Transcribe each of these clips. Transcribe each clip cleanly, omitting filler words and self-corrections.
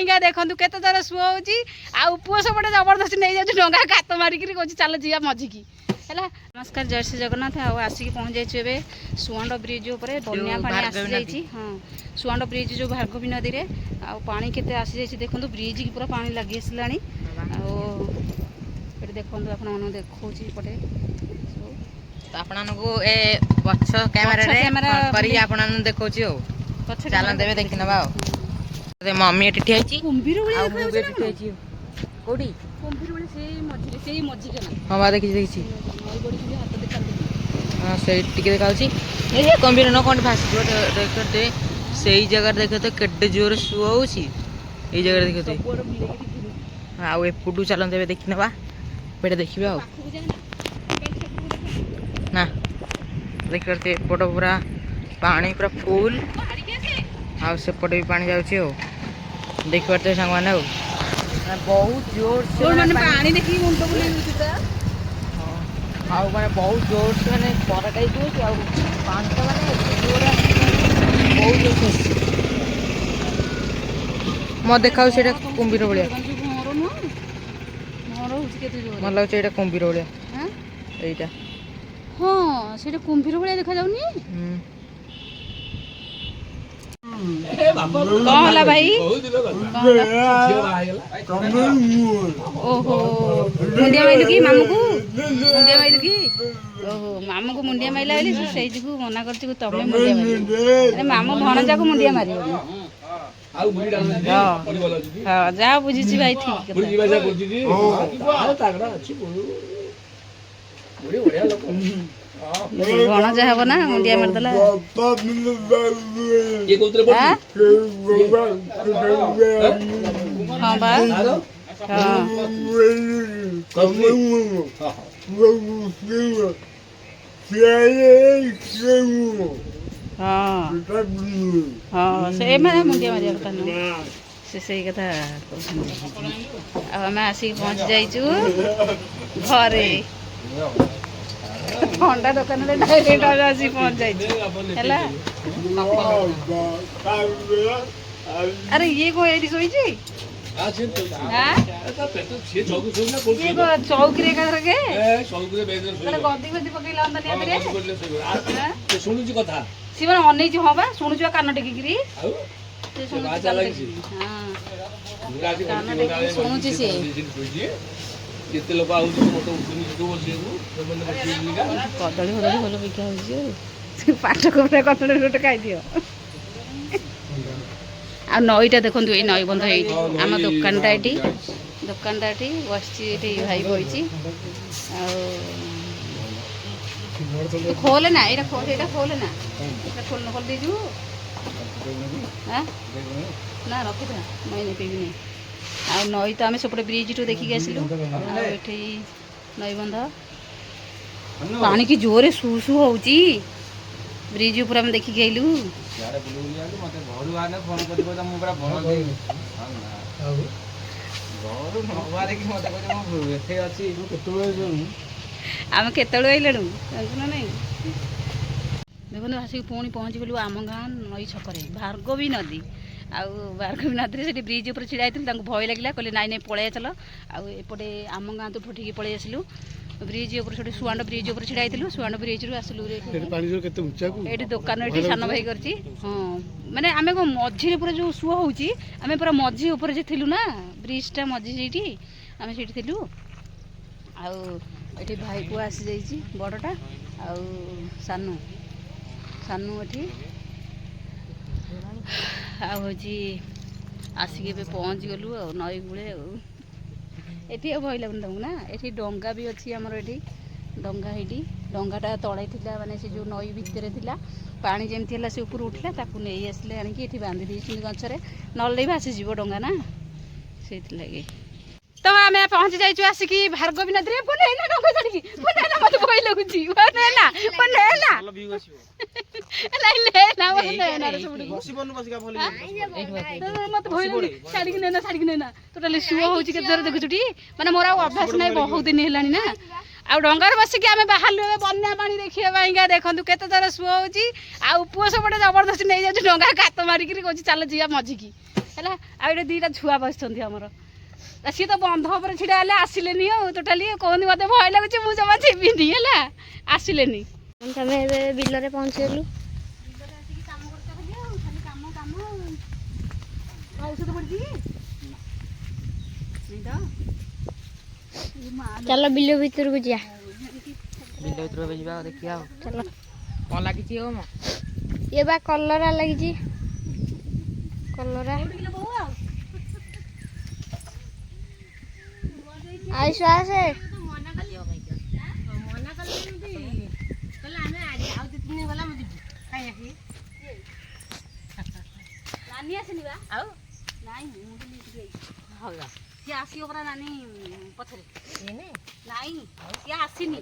पाइंका देखंतु केते जरा सुओ होची आ पुओ सबटे जबरदस्ती नै जाउ डंगा कात मारिकरी कहू चल जिया मझिकी है। नमस्कार जय श्री जगन्नाथ आसिक पहुँच जाइए सुआंड ब्रिज उपर बन्या पानी आसी जाइए। हाँ सुआंड ब्रिज जो भार्गवी नदी में पानी केते आसी जाइए देखो ब्रिज की पूरा पानी लगी आसला देखो आप देखा पटे आपको ए पछ कैमरा करी आपन देखौ छी ओ चलन देबे देखि नबा ओ मम्मी एठी ठियाची कुंभीर आ मु बेटी ठियाची कोडी कुंभीर वाले सेई मझी के ना हां बा देखि नई बड़ी के हाथ देखा हां सेई टिके देखाउची ए कुंभीर न कोन फास देखते सेई जगह देखते केड्डे जोर सुआउची ए जगह देखते हां ए पुडू चलन देबे देखि नबा बेटे देखिबा ओ ना देख करते एपट पूरा पानी पूरा फुल आ सेपटे भी पानी जाउची हो देख करते संग माने हो बहुत जोर से माने पानी देखि मुंड बुले उठता हां माने बहुत जोर से माने परा काई दो आ पानी तो माने जोर बहुत जोर से म देखाउ सेटा कुंभीर बलिया मोर होची केते जोर मन लागछ एटा कुंभीर बलिया हां एटा हाँ सेटा कुंभीर भलिया देखा जाउनी कौन हला भाई ओहो मुंडिया माइलु की मामू को मुंडिया माइलु की ओहो मामू को मुंडिया माइला बेली सेई जगु मना करछि तमे मुंडिया मारि अरे मामू भणजा को मुंडिया मारियो हां जा बुझिछि भाई ठीक भणजा हबो ना मुंडिया मारदला हाँ बा हाँ हाँ से माने मुंडिया मारिया कथा न से सही कथा अब आम आसिक पहुँच जाइचु घरे ठंडा दुकान में डायरेक्ट आसी पहुँच जाइचु हैला। अरे ये को एडी सोई छी हां ये को चौकी रे का रगे चौकी रे बेज रे सोई गद्दी गद्दी पकेला अंदर या रे ते सुनु छी कथा सिवन अनै छी हबा सुनु छी कान टेकीरी आउ ते सुनु बाजा लागि छी हां कान टेकी सुनु छी से केते लोक आउ छी मोटो उठनी जो बसियु कदली होदली होलो बिका हो छी पाठ कोबरा कतले रोट खाइ दियो आ नईटा देखो ये नई बंध ये आम दुकानटा ये बस भाई बही खोले ना यहाँ खोले ना खोल खोल दीजु ना रखी था मैं नहीं पीबी नहीं आ नई तो आम सेपटे ब्रिज टू देखिक आसलु ये नई बंध पानी की जोरे सु सु हो ब्रिज ऊपर आम देखिक आइलु आम केतु आइलु ना नहीं देखो आसिक पुणी पहुँची गलु आम गाँ नई छकरे भार्गवी नदी आउ भार्गवी नदी से ब्रिज ऊपर छिड़ा भय लगे कहले नाई नाई पलि चल आउटे आम गाँ तो फुटिकी पलि आसलु ब्रिज ऊपर से सुआंड ब्रिज ऊपर छिड़ा सुआंड ब्रिज रु आसलु ये दुकान ये सान भाई कर हाँ माने आम को मझी पूरा जो सुओ होची आम पूरा मझी ऊपर जे थिलु ना ब्रिजटा मझी से आम से थिलु आउ ये भाई पुआ आसी जाइए बड़टा आउ सानू सानू ये आसी पहुँच गलु नई कूले ये भय लगुन तुमको ना ये डंगा भी अच्छी आमर ये डंगा ये डंगाटा तले था माने से जो नई भितर था पानी जमी है से ऊपर उठला नहीं आसिले आणिकी ये बांधि दी गछरे नल भासीज डंगा ना से लगे तो आम पहुँच जाइए आसिकी भार्गवी नदी में बनेना डंगा चढ़ी बनेना मत भय लगुची बनेना बनेना मत भय लगुची छाड़ी नेना टोटाली सुओ होची के जर देखु छुटी माने मोर अभ्यास नहीं बहुत दिन हेलानी ना आ डंगार बसिकी आम बाहर बन्या पानी देखिए देखु केते जर सुओ होची आ पुओ सबटे जबरदस्ती नहीं जाऊ डंगा कात मारिकी कहूँ चल जिया मझिकी ହେଲା ଆଉ ଏଇଟା ଦୁଇଟା ଛୁଆ ବସିଛନ୍ତି ଆମର ସିଏ ତ ବନ୍ଧ ଉପରେ ଛିଡ଼ା ହେଲେ ଆସିଲେନି ଆଉ ଟୋଟାଲି କହୁନି ମୋତେ ଭୟ ଲାଗୁଛି ମୁଁ ଜମା ଯିବିନି ହେଲା ଆସିଲେନି। ତମେ ଏବେ ବିଲରେ ପହଞ୍ଚିଗଲୁ। ବିଲରେ ଆସିକି କାମ କରୁଛ ଖାଲି ଆଉ ଖାଲି କାମ କାମ ଔଷଧ ପଡ଼ିଛି କି ତ ଚାଲ ବିଲ ଭିତରକୁ ଯିବା। ବିଲ ଭିତରୁ ଏବେ ଯିବା ଦେଖିବା ଆଉ ଚାଲ। କ'ଣ ଲାଗିଛି ଆଉ ମ ଇଏ ବା କଲରା ଲାଗିଛି କଲରା। ଆଇସ ଆସେ। ନାନୀ ଆସିନି ବା ଆଉ ନାଇଁ ମୁଁ ତ ନେଇକି ଯାଇଛି ସିଏ ଆସିବ ପରା ନାନୀ ପଛରେ ନାଇଁ ସିଏ ଆସିନି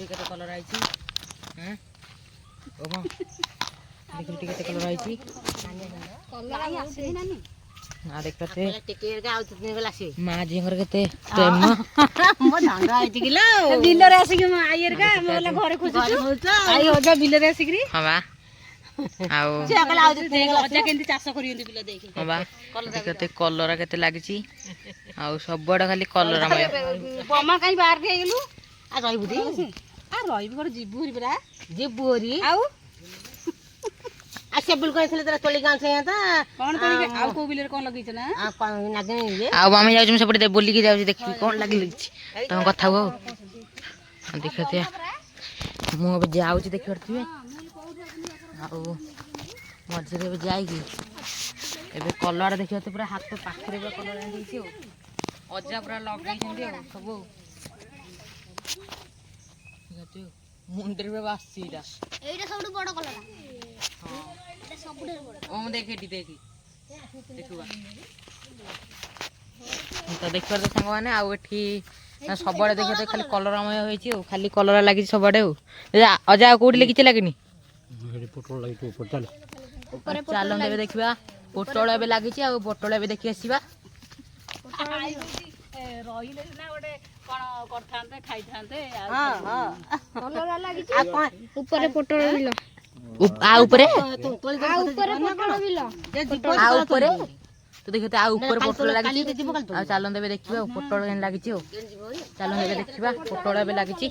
କେତେ କଲର ଆଇଛି ଦେଖିଲି କେତେ କଲର ଆଇଛି ଆସିନି ନାନୀ ନା ଦେଖତେ ମା ଝିଅଙ୍କର କେତେ ପ୍ରେମ ବିଲରେ ଆସିକି ଆଇ ହେରିକା ଆମେ ଗଲା ଘରେ ଖୋଜୁଛୁ ଆଇ ଅଜା ବିଲରେ ଆସିକିରି ହଁ ବା ଆଉ ଅଜା କେମିତି ଚାଷ କରିନ୍ତି ବିଲ ଦେଇକି ହଁ ବା କେତେ କଲରା କେତେ ଲାଗିଛି ଆଉ ସବୁଆଡେ ଖାଲି କଲରାମୟ। ବମା କାଇଁ ବାହାରକୁ ହେଇଗଲୁ ଆଉ ରହିବୁ ରହିବୁ ଗୋଟେ ଯିବୁ ପରା ଯିବୁ ଆଉ ସେବୁଲ କହିଥିଲେ ତୋରା ତୋଳି ଗାଁ କଣ ଆଉ କୋଉ ବିଲରେ କଣ ଲଗେଇଛ ନା ଆଉ ଆମେ ଯାଉଛୁ ସେପଟେ ବୁଲିକି ଯାଉଛି ଦେଖିବି କଣ ଲାଗିଛି ତମ କଥା ହୁଅ ଦେଖିବା ମୁଁ ଏବେ ଯାଉଛି ଦେଖିପାରୁଥିବେ ଆଉ ମଝିରେ ଏବେ ଯାଇକି ଏବେ କଲରା ଦେଖିବା ପୁରା ହାତ ପାଖରେ ପୁରା କଲରା ହେଇଛି ଆଉ ଅଜା ପୁରା ଲଗେଇଛନ୍ତି ଆଉ ସବୁ ମୁଣ୍ଡରେ ପୁରା ବାସିଛି ଏଇଟା ସବୁଠୁ ବଡ କଲରା। ମୁଁ ଦେଖି ଦେଖିବା ତ ଦେଖିପାର ସାଙ୍ଗମାନେ ଆଉ ଏଠି ସବୁଆଡେ ଦେଖିବା ଖାଲି କଲରାମୟ ହେଇଛି ଆଉ ଖାଲି କଲରା ଲାଗିଛି ସବୁଆଡେ ଆଉ ଅଜା ଆଉ କୋଉଠି କିଛି ଲାଗିନି ଚାଲନ୍ତୁ ଏବେ ଦେଖିବା ପୋଟଳ ଏବେ ଲାଗିଛି ଆଉ ପୋଟଳ ଏବେ ଦେଖି ଆସିବା ରହିଲେ ସିନା ଗୋଟେ କଣ କରିଥାନ୍ତେ ଖାଇଥାନ୍ତେ ଉପରେ ପୋଟଳ ବିଲ ଉପରେ ତ ଦେଖିବା ଆଉ ଉପରେ ପୋଟଳ ଲାଗିଛି ଆଉ ଚାଲନ୍ତୁ ଏବେ ଦେଖିବା ଆଉ ପୋଟଳ ଲାଗିଛି ଆଉ ଚାଲନ୍ତୁ ଏବେ ଦେଖିବା ପୋଟଳ ଏବେ ଲାଗିଛି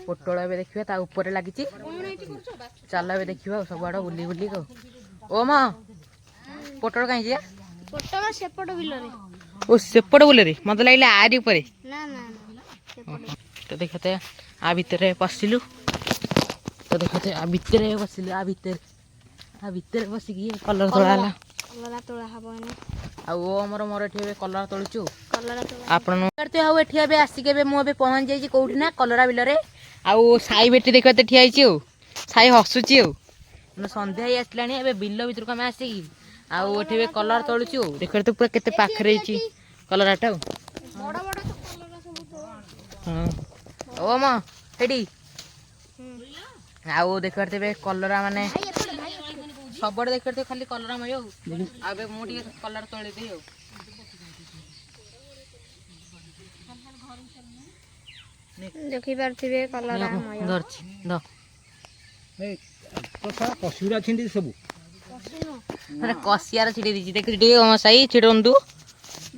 ପୋଟଳ ଏବେ ଦେଖିବା ତା ଉପରେ ଲାଗିଛି ଚାଲ ଏବେ ଦେଖିବା ଆଉ ସବୁଆଡେ ବୁଲି ବୁଲି ଆଉ ଓ ମା ପୋଟଳ କାହିଁ ପୋଟଳ ସେପଟ ବିଲରେ ଓ ସେପଟ ବୁଲରେ ମତେ ଲାଗିଲା ଆରି ଉପରେ ନା ତ ଦେଖତେ ଆ ଭିତରେ ପଶିଲୁ ତ ଦେଖତେ ଆ ଭିତରେ ବସିଲୁ ଆ ଭିତରେ ବସିକି କଲର ତୋଳା ହେଲା କଲରା ତୋଳା ହବ ଆଉ ଆମର ଏଠି ଏବେ କଲରା ତୋଳୁଛୁ କଲରା ତୋଳା ଆପଣ ଆଉ ଏଠି ଏବେ ଆସିକି ଏବେ ମୁଁ ଏବେ ପହଞ୍ଚି ଯାଇଛି କୋଉଠି ନା କଲରା ବିଲରେ ଆଉ ସାଇ ବେଟି ଦେଖିବା ଠିଆ ହେଇଛି ଆଉ ସାଇ ହସୁଛି ଆଉ ସନ୍ଧ୍ୟା ହେଇ ଆସିଲାଣି ଏବେ ବିଲ ଭିତରକୁ ଆମେ ଆସିକି ଆଉ ଏଠି ଏବେ କଲରା ତୋଳୁଛୁ ଆଉ ଦେଖିବା ତ ପୁରା କେତେ ପାଖରେ ହେଇଛି କଲରାଟା ଆଉ ହଁ ଓ ମା ସେଠି ଆଉ ଦେଖିପାରୁଥିବେ କଲରା ମାନେ ସବୁଆଡେ ଦେଖିପାରୁଥିବେ ଖାଲି କଲରାମୟ ଆଉ ଏବେ ମୁଁ ଟିକେ କଲରା ତୋଳିଦେବି ଆଉ ଦେଖିପାରୁଥିବେ କଲରା ଧରିଛି ସବୁ କଷିଆର ଛିଡେଇ ଦେଇଛି ଦେଖି ଟିକେ ସାଇ ଛିଡନ୍ତୁ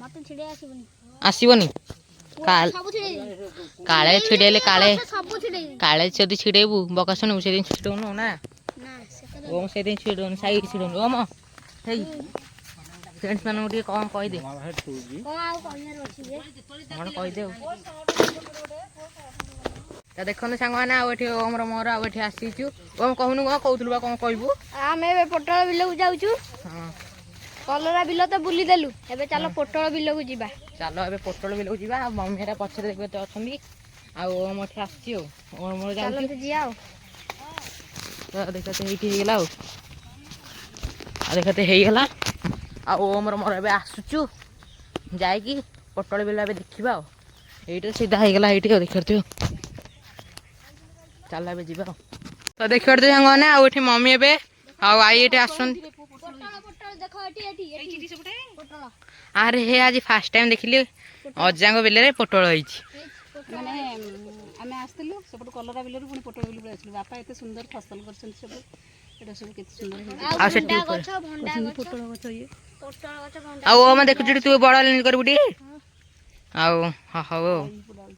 ମତେ ଛିଡେଇ ଆସିବନି କାଳେ ଛିଡେଇଲେ କାଳେ ଯଦି ଛିଡେଇବୁ ବକା ଶୁଣିବୁ ସେଦିନ ଛିଡଉନୁ ନା ଓ ସେଦିନ ଛିଡଉନୁ ସାଇ ଛିଡଉନୁ ଓ ମ ହେଇ ଫ୍ରେଣ୍ଡସ୍ ମାନଙ୍କୁ ଟିକେ କଣ କହିଦେ କଣ କହିଦେ ଆଉ ତା ଦେଖନ୍ତୁ ସାଙ୍ଗମାନେ ଆଉ ଏଠି ଓମର ମୋର ଆଉ ଏଠି ଆସିଛୁ ଓ କହୁନୁ କଣ କହୁଥିଲୁ ବା କଣ କହିବୁ ଆମେ ଏବେ ପୋଟଳ ବିଲକୁ ଯାଉଛୁ କଲରା ବିଲ ତ ବୁଲିଦେଲୁ ଏବେ ଚାଲ ପୋଟଳ ବିଲକୁ ଯିବା ଚାଲ ଏବେ ପୋଟଳ ବିଲକୁ ଯିବା ଆଉ ମମି ହେରା ପଛରେ ଦେଖିବା ଅଛନ୍ତି ଆଉ ଓମ ଏଠି ଆସିଛି ଆଉ ଓମ ମୋର ଯାଉଛି ଯିବା ଆଉ ଦେଖତେ ହେଇଠି ହେଇଗଲା ଆଉ ଦେଖତେ ହେଇଗଲା ଆଉ ଓମର ମୋର ଏବେ ଆସୁଛୁ ଯାଇକି ପୋଟଳ ବିଲ ଏବେ ଦେଖିବା ଆଉ ଏଇଟା ସିଧା ହେଇଗଲା ଏଇଠି ଆଉ ଦେଖିପାରୁଥିବ ଚାଲ ଏବେ ଯିବା ଆଉ ତ ଦେଖିପାରୁଥିବେ ସାଙ୍ଗମାନେ ଆଉ ଏଠି ମମି ଏବେ ଆଉ ଆଇ ଏଠି ଆସୁଛନ୍ତି ଆରେ ହେ ଆଜି ଫାଷ୍ଟ ଟାଇମ ଦେଖିଲି ଅଜାଙ୍କ ବିଲରେ ପୋଟଳ ହେଇଛି ମାନେ ଆମେ ଆସିଥିଲୁ ସେପଟୁ କଲରା ବିଲରୁ ପୁଣି ପୋଟଳ ବିଲ ପଳେଇ ଆସିଲୁ। ବାପା ଏତେ ସୁନ୍ଦର ଫସଲ କରିଛନ୍ତି ସବୁ, ଏଇଟା ସବୁ କେତେ ସୁନ୍ଦର ହେଇଛି। ଆଉ ଭଣ୍ଡା ଗଛ ପୋଟଳ ଗଛ ଇଏ ପୋଟଳ ଗଛ ଭଣ୍ଡା ଆଉ ଆମେ ଦେଖୁଛୁ ତୁ ବଡ଼ କରିବୁ ଟିକେ ଆଉ ହଉ ଆଉ